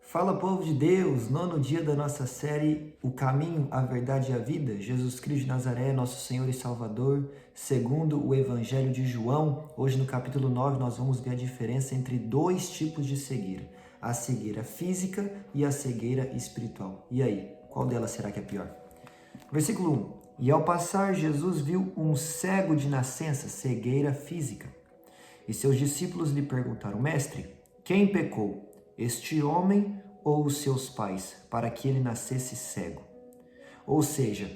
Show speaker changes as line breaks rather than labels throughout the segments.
Fala, povo de Deus, nono dia da nossa série O Caminho, a Verdade e a Vida, Jesus Cristo de Nazaré, nosso Senhor e Salvador, segundo o Evangelho de João. Hoje no capítulo 9 nós vamos ver a diferença entre dois tipos de cegueira, a cegueira física e a cegueira espiritual. E aí, qual delas será que é pior? Versículo 1, e ao passar Jesus viu um cego de nascença, cegueira física, e seus discípulos lhe perguntaram, mestre, quem pecou, este homem ou os seus pais, para que ele nascesse cego? Ou seja,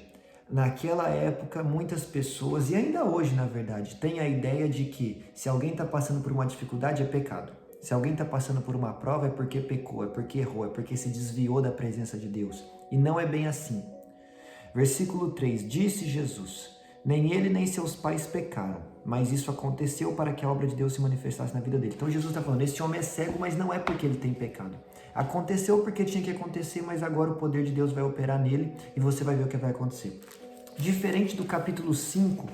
naquela época muitas pessoas, e ainda hoje na verdade, têm a ideia de que se alguém está passando por uma dificuldade é pecado. Se alguém está passando por uma prova é porque pecou, é porque errou, é porque se desviou da presença de Deus. E não é bem assim. Versículo 3, disse Jesus, nem ele nem seus pais pecaram, mas isso aconteceu para que a obra de Deus se manifestasse na vida dele. Então Jesus está falando, esse homem é cego, mas não é porque ele tem pecado. Aconteceu porque tinha que acontecer, mas agora o poder de Deus vai operar nele e você vai ver o que vai acontecer. Diferente do capítulo 5,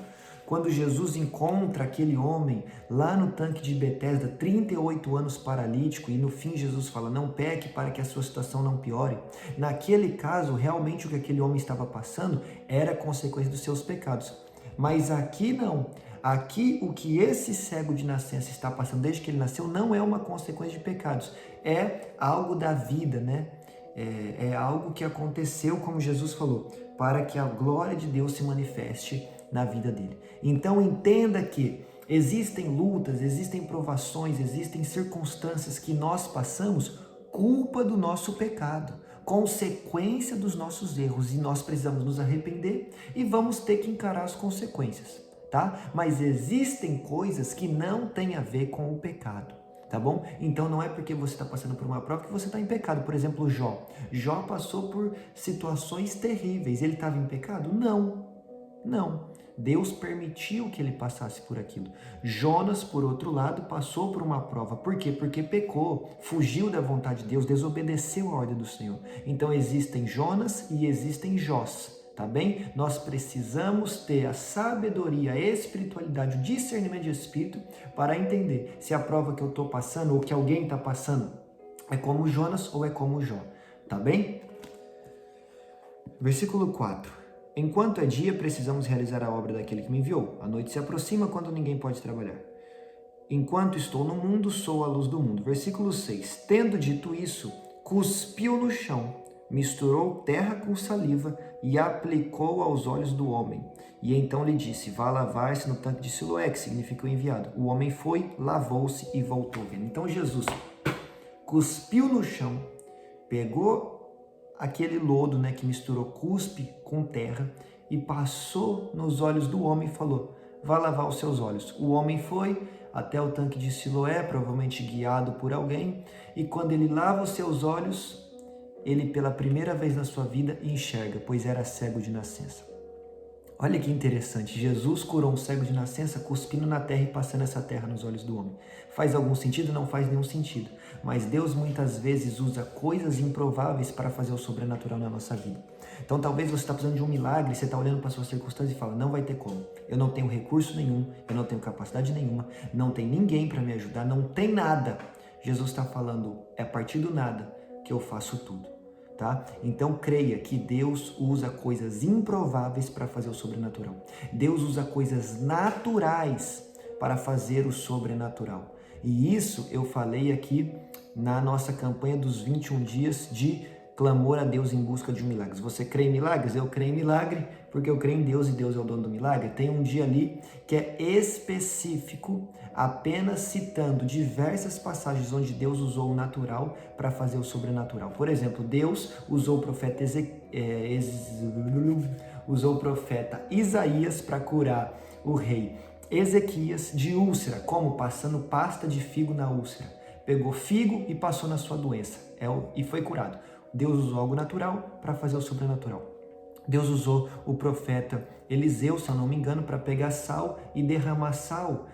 quando Jesus encontra aquele homem lá no tanque de Betesda, 38 anos paralítico, e no fim Jesus fala, não peque para que a sua situação não piore. Naquele caso, realmente o que aquele homem estava passando era consequência dos seus pecados. Mas aqui não. Aqui o que esse cego de nascença está passando desde que ele nasceu não é uma consequência de pecados. É algo da vida, né? É algo que aconteceu, como Jesus falou, para que a glória de Deus se manifeste na vida dele. Então entenda que existem lutas, existem provações, existem circunstâncias que nós passamos culpa do nosso pecado, consequência dos nossos erros, e nós precisamos nos arrepender e vamos ter que encarar as consequências, tá? Mas existem coisas que não têm a ver com o pecado, tá bom? Então não é porque você está passando por uma prova que você está em pecado. Por exemplo, Jó. Jó passou por situações terríveis. Ele estava em pecado? Não. Deus permitiu que ele passasse por aquilo. Jonas, por outro lado, passou por uma prova. Por quê? Porque pecou, fugiu da vontade de Deus, desobedeceu a ordem do Senhor. Então existem Jonas e existem Jós, tá bem? Nós precisamos ter a sabedoria, a espiritualidade, o discernimento de espírito para entender se a prova que eu estou passando ou que alguém está passando é como Jonas ou é como Jó, tá bem? Versículo 4. Enquanto é dia, precisamos realizar a obra daquele que me enviou. A noite se aproxima quando ninguém pode trabalhar. Enquanto estou no mundo, sou a luz do mundo. Versículo 6. Tendo dito isso, cuspiu no chão, misturou terra com saliva e aplicou aos olhos do homem. E então lhe disse, vá lavar-se no tanque de Siloé, que significa o enviado. O homem foi, lavou-se e voltou vendo. Então Jesus cuspiu no chão, pegou aquele lodo, né, que misturou cuspe com terra e passou nos olhos do homem e falou, vá lavar os seus olhos. O homem foi até o tanque de Siloé, provavelmente guiado por alguém, e quando ele lava os seus olhos, ele pela primeira vez na sua vida enxerga, pois era cego de nascença. Olha que interessante, Jesus curou um cego de nascença cuspindo na terra e passando essa terra nos olhos do homem. Faz algum sentido? Não faz nenhum sentido. Mas Deus muitas vezes usa coisas improváveis para fazer o sobrenatural na nossa vida. Então talvez você está precisando de um milagre, você está olhando para a sua circunstância e fala, não vai ter como. Eu não tenho recurso nenhum, eu não tenho capacidade nenhuma, não tem ninguém para me ajudar, não tem nada. Jesus está falando, é a partir do nada que eu faço tudo. Tá? Então creia que Deus usa coisas improváveis para fazer o sobrenatural. Deus usa coisas naturais para fazer o sobrenatural. E isso eu falei aqui na nossa campanha dos 21 dias de clamor a Deus em busca de um milagre. Você crê em milagres? Eu creio em milagre porque eu creio em Deus e Deus é o dono do milagre. Tem um dia ali que é específico, apenas citando diversas passagens onde Deus usou o natural para fazer o sobrenatural. Por exemplo, Deus usou o profeta Isaías para curar o rei Ezequias de úlcera, como passando pasta de figo na úlcera. Pegou figo e passou na sua doença e foi curado. Deus usou algo natural para fazer o sobrenatural. Deus usou o profeta Eliseu, se eu não me engano, para pegar sal e derramar sal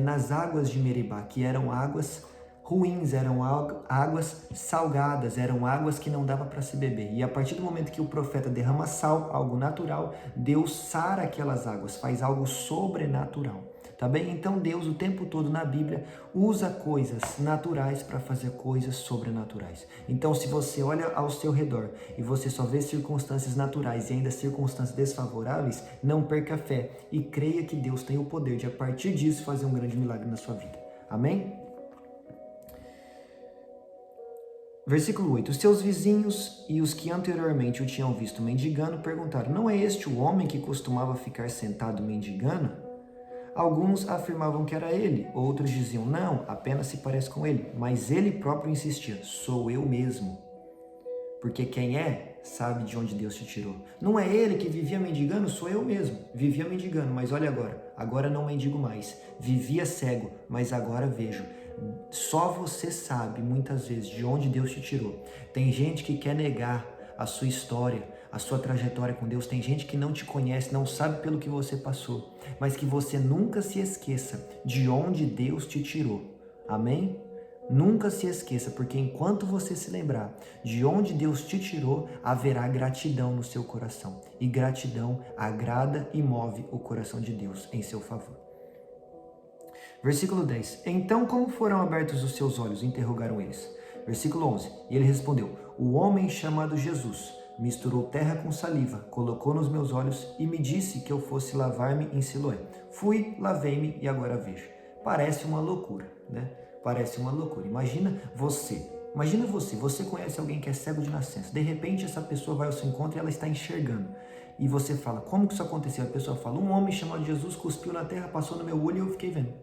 nas águas de Meribá, que eram águas ruins, eram águas salgadas, eram águas que não dava para se beber. E a partir do momento que o profeta derrama sal, algo natural, Deus sara aquelas águas, faz algo sobrenatural. tá bem? Então Deus o tempo todo na Bíblia usa coisas naturais para fazer coisas sobrenaturais. Então se você olha ao seu redor e você só vê circunstâncias naturais e ainda circunstâncias desfavoráveis, não perca a fé e creia que Deus tem o poder de a partir disso fazer um grande milagre na sua vida. Amém? Versículo 8. Os seus vizinhos e os que anteriormente o tinham visto mendigando perguntaram: não é este o homem que costumava ficar sentado mendigando? Alguns afirmavam que era ele, outros diziam: não, apenas se parece com ele. Mas ele próprio insistia: sou eu mesmo. Porque quem é, sabe de onde Deus te tirou. Não é ele que vivia mendigando, sou eu mesmo. Vivia mendigando, mas olha agora não mendigo mais. Vivia cego, mas agora vejo. Só você sabe, muitas vezes, de onde Deus te tirou. Tem gente que quer negar a sua história, a sua trajetória com Deus. Tem gente que não te conhece, não sabe pelo que você passou. Mas que você nunca se esqueça de onde Deus te tirou. Amém? Nunca se esqueça, porque enquanto você se lembrar de onde Deus te tirou, haverá gratidão no seu coração. E gratidão agrada e move o coração de Deus em seu favor. Versículo 10. Então como foram abertos os seus olhos? Interrogaram eles. Versículo 11. E ele respondeu: o homem chamado Jesus misturou terra com saliva, colocou nos meus olhos e me disse que eu fosse lavar-me em Siloé. Fui, lavei-me e agora vejo. Parece uma loucura, né? Parece uma loucura. Imagina você conhece alguém que é cego de nascença. De repente essa pessoa vai ao seu encontro e ela está enxergando. E você fala: como que isso aconteceu? A pessoa fala: um homem chamado Jesus cuspiu na terra, passou no meu olho e eu fiquei vendo.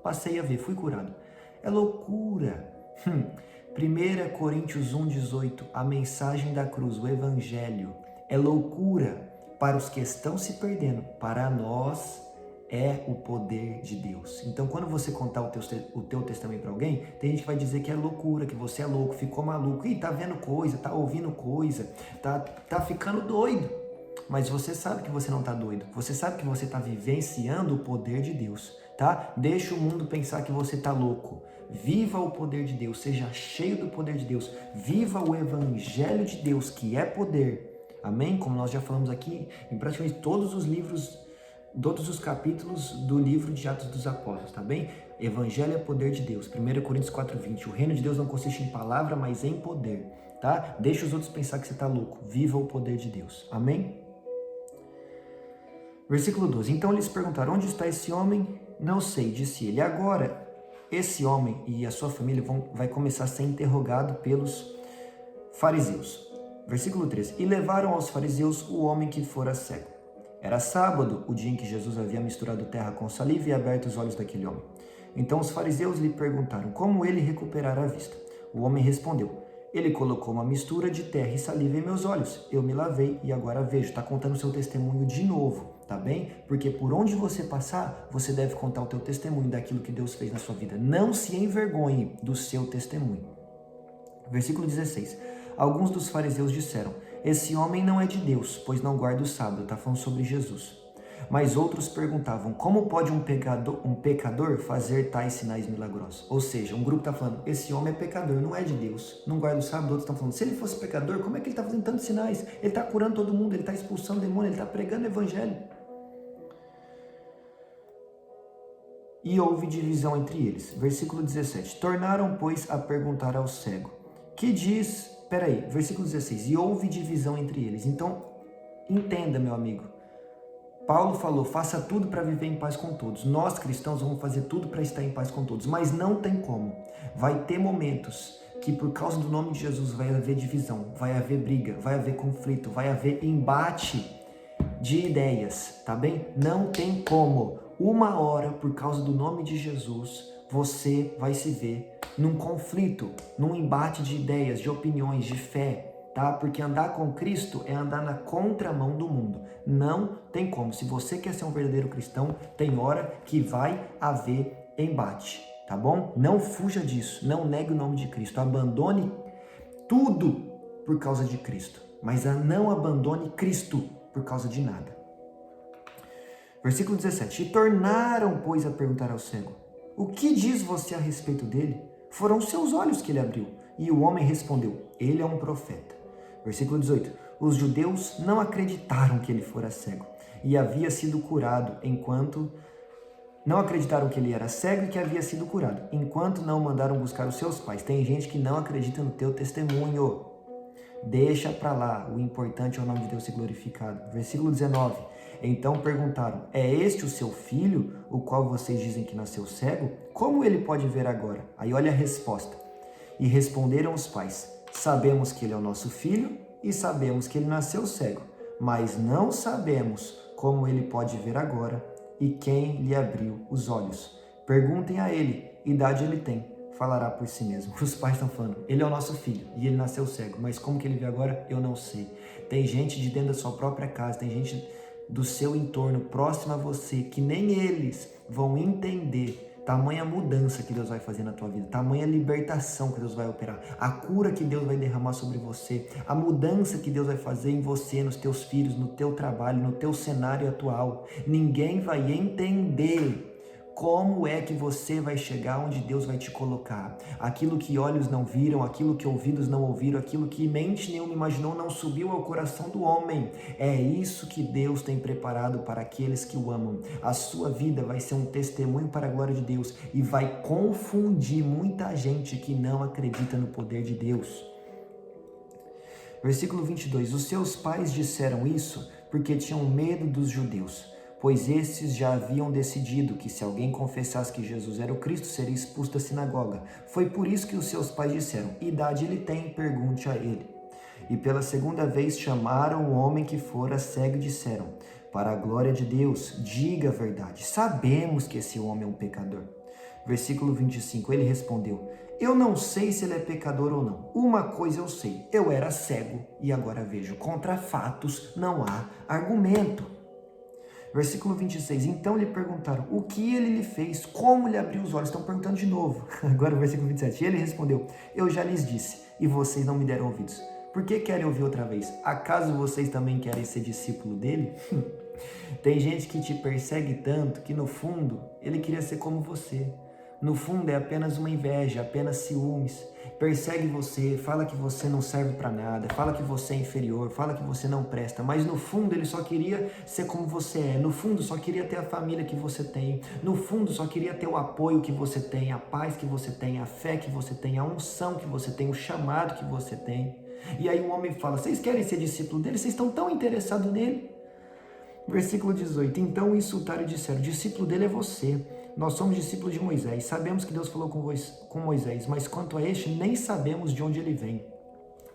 Passei a ver, fui curado. É loucura. 1 Coríntios 1,18, a mensagem da cruz, o evangelho, é loucura para os que estão se perdendo. Para nós é o poder de Deus. Então, quando você contar o teu testemunho para alguém, tem gente que vai dizer que é loucura, que você é louco, ficou maluco. Ih, tá vendo coisa, tá ouvindo coisa, tá ficando doido. Mas você sabe que você não tá doido. Você sabe que você tá vivenciando o poder de Deus. Tá? Deixa o mundo pensar que você tá louco. Viva o poder de Deus, seja cheio do poder de Deus. Viva o evangelho de Deus, que é poder. Amém? Como nós já falamos aqui em praticamente todos os livros, todos os capítulos do livro de Atos dos Apóstolos, tá bem? Evangelho é poder de Deus. 1 Coríntios 4:20. O reino de Deus não consiste em palavra, mas em poder, tá? Deixa os outros pensar que você tá louco. Viva o poder de Deus. Amém? Versículo 12. Então eles perguntaram: onde está esse homem? Não sei, disse ele. Agora, esse homem e a sua família vai começar a ser interrogado pelos fariseus. Versículo 13. E levaram aos fariseus o homem que fora cego. Era sábado, o dia em que Jesus havia misturado terra com saliva e aberto os olhos daquele homem. Então os fariseus lhe perguntaram como ele recuperara a vista. O homem respondeu: ele colocou uma mistura de terra e saliva em meus olhos. Eu me lavei e agora vejo. Está contando o seu testemunho de novo, tá bem? Porque por onde você passar, você deve contar o teu testemunho daquilo que Deus fez na sua vida. Não se envergonhe do seu testemunho. Versículo 16. Alguns dos fariseus disseram: esse homem não é de Deus, pois não guarda o sábado. Está falando sobre Jesus. Mas outros perguntavam: como pode um pecador fazer tais sinais milagrosos? Ou seja, um grupo está falando: esse homem é pecador, não é de Deus, não guarda o sábado. Outros estão falando: se ele fosse pecador, como é que ele está fazendo tantos sinais? Ele está curando todo mundo, ele está expulsando demônio, ele está pregando o evangelho. E houve divisão entre eles. Versículo 17. Tornaram, pois, a perguntar ao cego: que diz... versículo 16. E houve divisão entre eles. Então, entenda, meu amigo. Paulo falou: faça tudo para viver em paz com todos. Nós, cristãos, vamos fazer tudo para estar em paz com todos. Mas não tem como. Vai ter momentos que por causa do nome de Jesus vai haver divisão, vai haver briga, vai haver conflito, vai haver embate de ideias, tá bem? Não tem como. Uma hora, por causa do nome de Jesus, você vai se ver num conflito, num embate de ideias, de opiniões, de fé. Tá? Porque andar com Cristo é andar na contramão do mundo. Não tem como. Se você quer ser um verdadeiro cristão, tem hora que vai haver embate, tá bom? Não fuja disso, não negue o nome de Cristo. Abandone tudo por causa de Cristo, mas não abandone Cristo por causa de nada. Versículo 17. E tornaram, pois, a perguntar ao cego: o que diz você a respeito dele? Foram seus olhos que ele abriu. E o homem respondeu: ele é um profeta. Versículo 18. Os judeus não acreditaram que ele fora cego e havia sido curado enquanto Não acreditaram que ele era cego e que havia sido curado, enquanto não mandaram buscar os seus pais. Tem gente que não acredita no teu testemunho. Deixa para lá, o importante é o nome de Deus ser glorificado. Versículo 19. Então perguntaram: é este o seu filho, o qual vocês dizem que nasceu cego? Como ele pode ver agora? Aí olha a resposta. E responderam os pais: sabemos que ele é o nosso filho e sabemos que ele nasceu cego, mas não sabemos como ele pode ver agora e quem lhe abriu os olhos. Perguntem a ele, idade ele tem, falará por si mesmo. Os pais estão falando: ele é o nosso filho e ele nasceu cego, mas como que ele vê agora? Eu não sei. Tem gente de dentro da sua própria casa, tem gente do seu entorno próximo a você que nem eles vão entender tamanha mudança que Deus vai fazer na tua vida, tamanha libertação que Deus vai operar, a cura que Deus vai derramar sobre você, a mudança que Deus vai fazer em você, nos teus filhos, no teu trabalho, no teu cenário atual. Ninguém vai entender como é que você vai chegar onde Deus vai te colocar. Aquilo que olhos não viram, aquilo que ouvidos não ouviram, aquilo que mente nenhuma imaginou não subiu ao coração do homem. É isso que Deus tem preparado para aqueles que o amam. A sua vida vai ser um testemunho para a glória de Deus e vai confundir muita gente que não acredita no poder de Deus. Versículo 22. Os seus pais disseram isso porque tinham medo dos judeus, pois esses já haviam decidido que se alguém confessasse que Jesus era o Cristo, seria expulso da sinagoga. Foi por isso que os seus pais disseram: idade ele tem, pergunte a ele. E pela segunda vez chamaram o homem que fora cego e disseram: para a glória de Deus, diga a verdade, sabemos que esse homem é um pecador. Versículo 25, ele respondeu: eu não sei se ele é pecador ou não. Uma coisa eu sei, eu era cego e agora vejo. Contra fatos não há argumento. Versículo 26, então lhe perguntaram o que ele lhe fez, como lhe abriu os olhos. Estão perguntando de novo. Agora o versículo 27, ele respondeu: eu já lhes disse e vocês não me deram ouvidos. Por que querem ouvir outra vez? Acaso vocês também querem ser discípulo dele? Tem gente que te persegue tanto que no fundo ele queria ser como você. No fundo é apenas uma inveja, apenas ciúmes. Persegue você, fala que você não serve para nada, fala que você é inferior, fala que você não presta, mas no fundo ele só queria ser como você é, no fundo só queria ter a família que você tem, no fundo só queria ter o apoio que você tem, a paz que você tem, a fé que você tem, a unção que você tem, o chamado que você tem. E aí o homem fala: vocês querem ser discípulo dele? Vocês estão tão interessados nele? Versículo 18, então o insultaram e disseram: discípulo dele é você, nós somos discípulos de Moisés, sabemos que Deus falou com Moisés, mas quanto a este, nem sabemos de onde ele vem.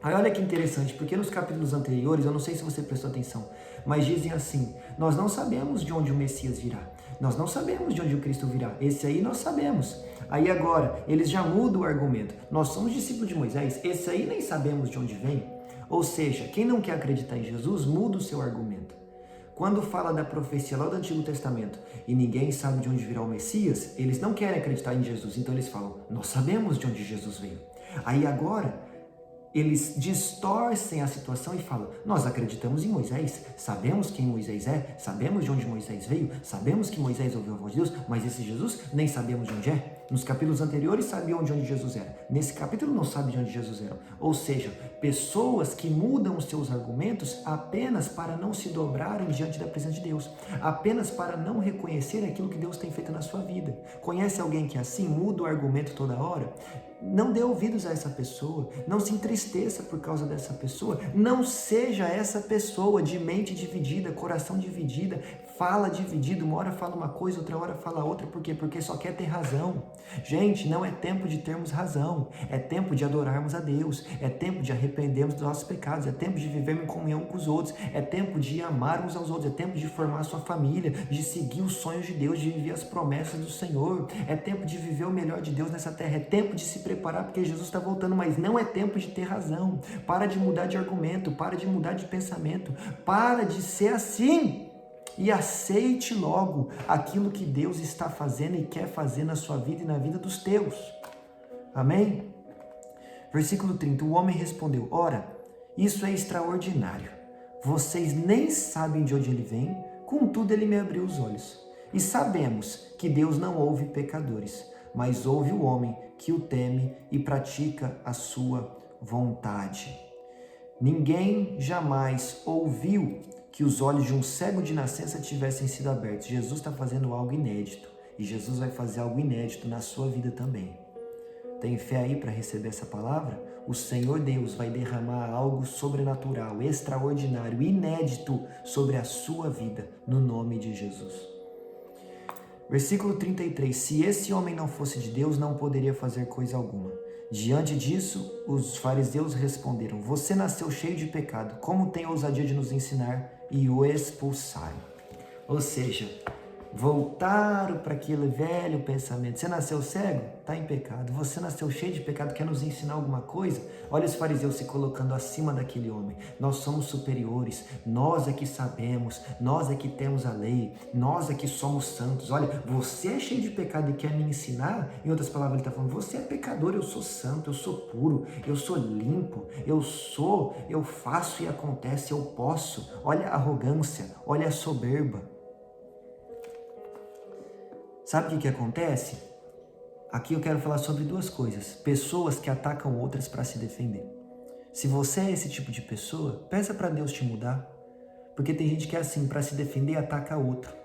Aí olha que interessante, porque nos capítulos anteriores, eu não sei se você prestou atenção, mas dizem assim: nós não sabemos de onde o Messias virá, nós não sabemos de onde o Cristo virá, esse aí nós sabemos. Aí agora, eles já mudam o argumento: nós somos discípulos de Moisés, esse aí nem sabemos de onde vem. Ou seja, quem não quer acreditar em Jesus, muda o seu argumento. Quando fala da profecia lá do Antigo Testamento e ninguém sabe de onde virá o Messias, eles não querem acreditar em Jesus, então eles falam: nós sabemos de onde Jesus veio. Aí agora eles distorcem a situação e falam: nós acreditamos em Moisés, sabemos quem Moisés é, sabemos de onde Moisés veio, sabemos que Moisés ouviu a voz de Deus, mas esse Jesus nem sabemos de onde é. Nos capítulos anteriores sabiam de onde Jesus era, nesse capítulo não sabe de onde Jesus era. Ou seja, pessoas que mudam os seus argumentos apenas para não se dobrarem diante da presença de Deus, apenas para não reconhecer aquilo que Deus tem feito na sua vida. Conhece alguém que é assim, muda o argumento toda hora? Não dê ouvidos a essa pessoa, não se entristeça por causa dessa pessoa, não seja essa pessoa de mente dividida, coração dividida, fala dividido, uma hora fala uma coisa, outra hora fala outra. Por quê? Porque só quer ter razão. Gente, não é tempo de termos razão, é tempo de adorarmos a Deus, é tempo de arrependermos dos nossos pecados, é tempo de vivermos em comunhão com os outros, é tempo de amar uns aos outros, é tempo de formar a sua família, de seguir os sonhos de Deus, de viver as promessas do Senhor, é tempo de viver o melhor de Deus nessa terra, é tempo de se preparar porque Jesus está voltando, mas não é tempo de ter razão. Para de mudar de argumento, para de mudar de pensamento, para de ser assim. E aceite logo aquilo que Deus está fazendo e quer fazer na sua vida e na vida dos teus. Amém? Versículo 30, o homem respondeu: ora, isso é extraordinário. Vocês nem sabem de onde ele vem, contudo ele me abriu os olhos. E sabemos que Deus não ouve pecadores, mas ouve o homem que o teme e pratica a sua vontade. Ninguém jamais ouviu que os olhos de um cego de nascença tivessem sido abertos. Jesus está fazendo algo inédito. E Jesus vai fazer algo inédito na sua vida também. Tem fé aí para receber essa palavra? O Senhor Deus vai derramar algo sobrenatural, extraordinário, inédito sobre a sua vida, no nome de Jesus. Versículo 33. Se esse homem não fosse de Deus, não poderia fazer coisa alguma. Diante disso, os fariseus responderam: você nasceu cheio de pecado, como tem ousadia de nos ensinar? E o expulsaram. Ou seja, voltaram para aquele velho pensamento. Você nasceu cego? Está em pecado. Você nasceu cheio de pecado, quer nos ensinar alguma coisa? Olha os fariseus se colocando acima daquele homem. Nós somos superiores, nós é que sabemos, nós é que temos a lei, nós é que somos santos. Olha, você é cheio de pecado e quer me ensinar? Em outras palavras, ele está falando, você é pecador, eu sou santo, eu sou puro, eu sou limpo, eu faço e acontece, eu posso. Olha a arrogância, olha a soberba. Sabe o que acontece? Aqui eu quero falar sobre duas coisas. Pessoas que atacam outras para se defender. Se você é esse tipo de pessoa, peça para Deus te mudar. Porque tem gente que é assim, para se defender, ataca outro.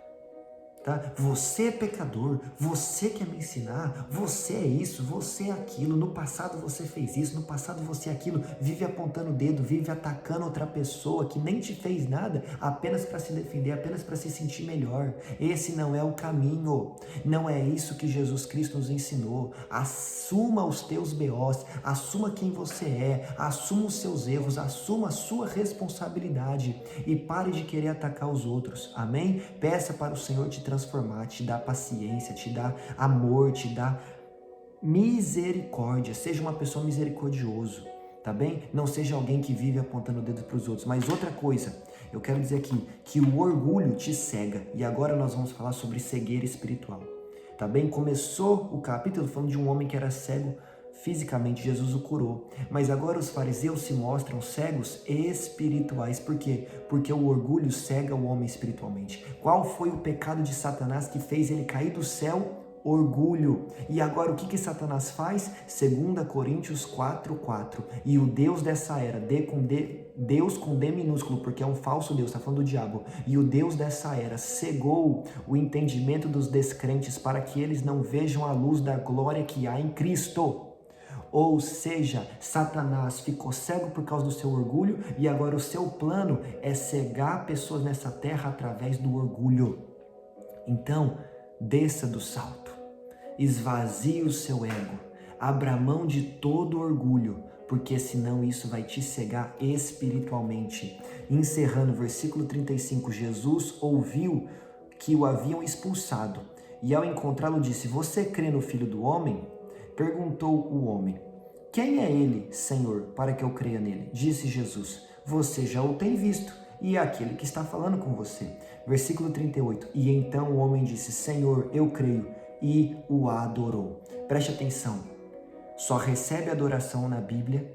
Tá? Você é pecador, você quer me ensinar, você é isso, você é aquilo, no passado você fez isso, no passado você é aquilo, vive apontando o dedo, vive atacando outra pessoa que nem te fez nada, apenas para se defender, apenas para se sentir melhor. Esse não é o caminho, não é isso que Jesus Cristo nos ensinou. Assuma os teus BOs, assuma quem você é, assuma os seus erros, assuma a sua responsabilidade e pare de querer atacar os outros, amém? Peça para o Senhor te transformar, te dar paciência, te dar amor, te dar misericórdia. Seja uma pessoa misericordioso, tá bem? Não seja alguém que vive apontando o dedo para os outros. Mas outra coisa, eu quero dizer aqui, que o orgulho te cega. E agora nós vamos falar sobre cegueira espiritual, tá bem? Começou o capítulo falando de um homem que era cego fisicamente, Jesus o curou. Mas agora os fariseus se mostram cegos espirituais. Por quê? Porque o orgulho cega o homem espiritualmente. Qual foi o pecado de Satanás que fez ele cair do céu? Orgulho. E agora o que Satanás faz? 2 Coríntios 4:4. E o Deus dessa era, Deus com D minúsculo, porque é um falso Deus, está falando do diabo. E o Deus dessa era cegou o entendimento dos descrentes para que eles não vejam a luz da glória que há em Cristo. Ou seja, Satanás ficou cego por causa do seu orgulho e agora o seu plano é cegar pessoas nessa terra através do orgulho. Então, desça do salto, esvazie o seu ego, abra mão de todo orgulho, porque senão isso vai te cegar espiritualmente. Encerrando, versículo 35, Jesus ouviu que o haviam expulsado e ao encontrá-lo disse: você crê no Filho do Homem? Perguntou o homem: quem é ele, Senhor, para que eu creia nele? Disse Jesus: você já o tem visto, e é aquele que está falando com você. Versículo 38, e então o homem disse: Senhor, eu creio, e o adorou. Preste atenção, só recebe adoração na Bíblia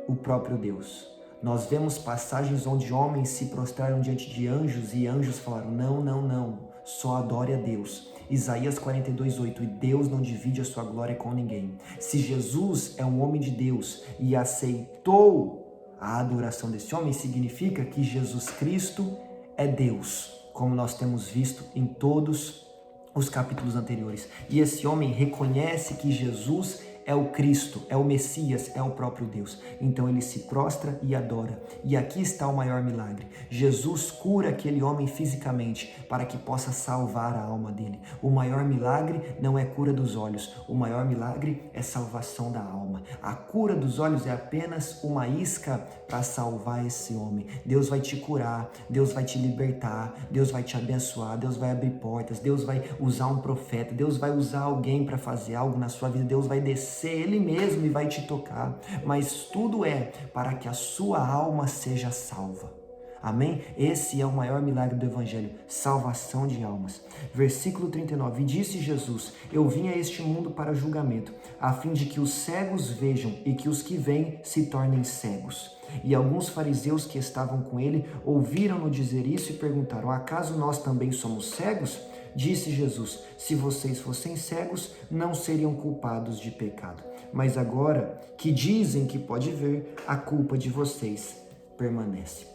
o próprio Deus. Nós vemos passagens onde homens se prostraram diante de anjos e anjos falaram: não, não, não, só adore a Deus. Isaías 42:8, e Deus não divide a sua glória com ninguém. Se Jesus é um homem de Deus e aceitou a adoração desse homem, significa que Jesus Cristo é Deus, como nós temos visto em todos os capítulos anteriores. E esse homem reconhece que Jesus é o Cristo, é o Messias, é o próprio Deus. Então ele se prostra e adora. E aqui está o maior milagre. Jesus cura aquele homem fisicamente para que possa salvar a alma dele. O maior milagre não é cura dos olhos. O maior milagre é salvação da alma. A cura dos olhos é apenas uma isca para salvar esse homem. Deus vai te curar, Deus vai te libertar, Deus vai te abençoar, Deus vai abrir portas, Deus vai usar um profeta, Deus vai usar alguém para fazer algo na sua vida, Deus vai descer Ele mesmo e vai te tocar, mas tudo é para que a sua alma seja salva. Amém? Esse é o maior milagre do Evangelho, salvação de almas. Versículo 39, e disse Jesus: eu vim a este mundo para julgamento, a fim de que os cegos vejam e que os que veem se tornem cegos. E alguns fariseus que estavam com ele ouviram-no dizer isso e perguntaram: acaso nós também somos cegos? Disse Jesus: se vocês fossem cegos, não seriam culpados de pecado. Mas agora que dizem que pode ver, a culpa de vocês permanece.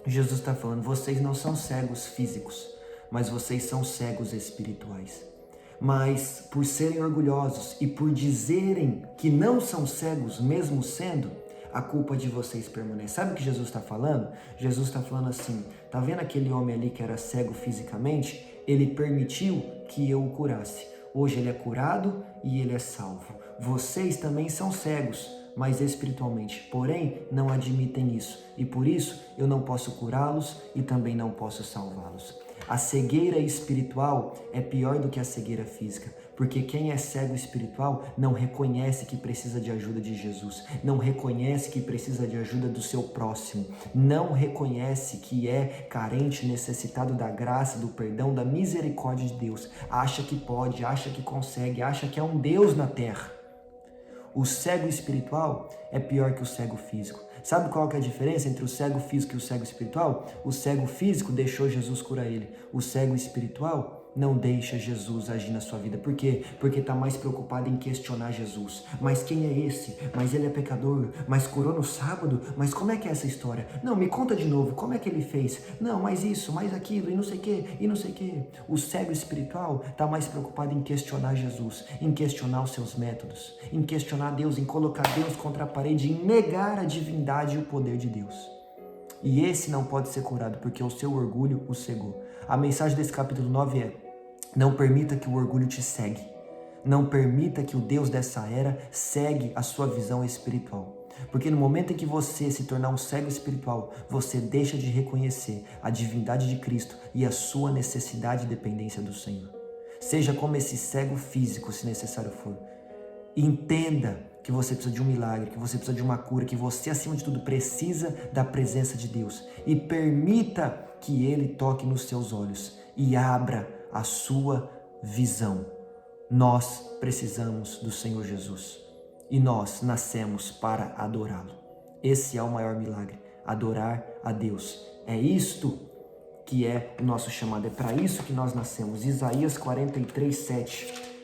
Jesus está falando: vocês não são cegos físicos, mas vocês são cegos espirituais. Mas por serem orgulhosos e por dizerem que não são cegos, mesmo sendo, a culpa de vocês permanece. Sabe o que Jesus está falando? Jesus está falando assim, tá vendo aquele homem ali que era cego fisicamente? Ele permitiu que eu o curasse. Hoje ele é curado e ele é salvo. Vocês também são cegos, mas espiritualmente, porém não admitem isso. E por isso eu não posso curá-los e também não posso salvá-los. A cegueira espiritual é pior do que a cegueira física, porque quem é cego espiritual não reconhece que precisa de ajuda de Jesus, não reconhece que precisa de ajuda do seu próximo, não reconhece que é carente, necessitado da graça, do perdão, da misericórdia de Deus, acha que pode, acha que consegue, acha que é um Deus na terra. O cego espiritual é pior que o cego físico. Sabe qual que é a diferença entre o cego físico e o cego espiritual? O cego físico deixou Jesus curar ele. O cego espiritual não deixa Jesus agir na sua vida. Por quê? Porque está mais preocupado em questionar Jesus. Mas quem é esse? Mas ele é pecador? Mas curou no sábado? Mas como é que é essa história? Não, me conta de novo, como é que ele fez? Não, mais isso, mais aquilo, e não sei o quê, e não sei o quê. O cego espiritual está mais preocupado em questionar Jesus, em questionar os seus métodos, em questionar Deus, em colocar Deus contra a parede, em negar a divindade e o poder de Deus. E esse não pode ser curado, porque o seu orgulho o cegou. A mensagem desse capítulo 9 é: não permita que o orgulho te cegue. Não permita que o Deus dessa era cegue a sua visão espiritual. Porque no momento em que você se tornar um cego espiritual, você deixa de reconhecer a divindade de Cristo e a sua necessidade e dependência do Senhor. Seja como esse cego físico, se necessário for. Entenda que você precisa de um milagre, que você precisa de uma cura, que você, acima de tudo, precisa da presença de Deus. E permita que Ele toque nos seus olhos e abra a sua visão. Nós precisamos do Senhor Jesus e nós nascemos para adorá-lo. Esse é o maior milagre, adorar a Deus. É isto que é o nosso chamado, é para isso que nós nascemos. Isaías 43:7.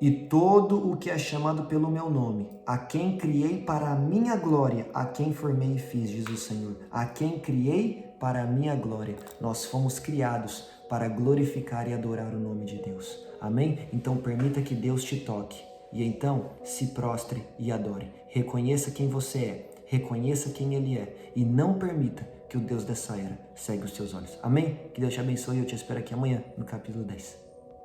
E todo o que é chamado pelo meu nome, a quem criei para a minha glória, a quem formei e fiz, diz o Senhor. A quem criei para a minha glória. Nós fomos criados para glorificar e adorar o nome de Deus. Amém? Então permita que Deus te toque. E então se prostre e adore. Reconheça quem você é. Reconheça quem Ele é. E não permita que o Deus dessa era cegue os seus olhos. Amém? Que Deus te abençoe e eu te espero aqui amanhã no capítulo 10.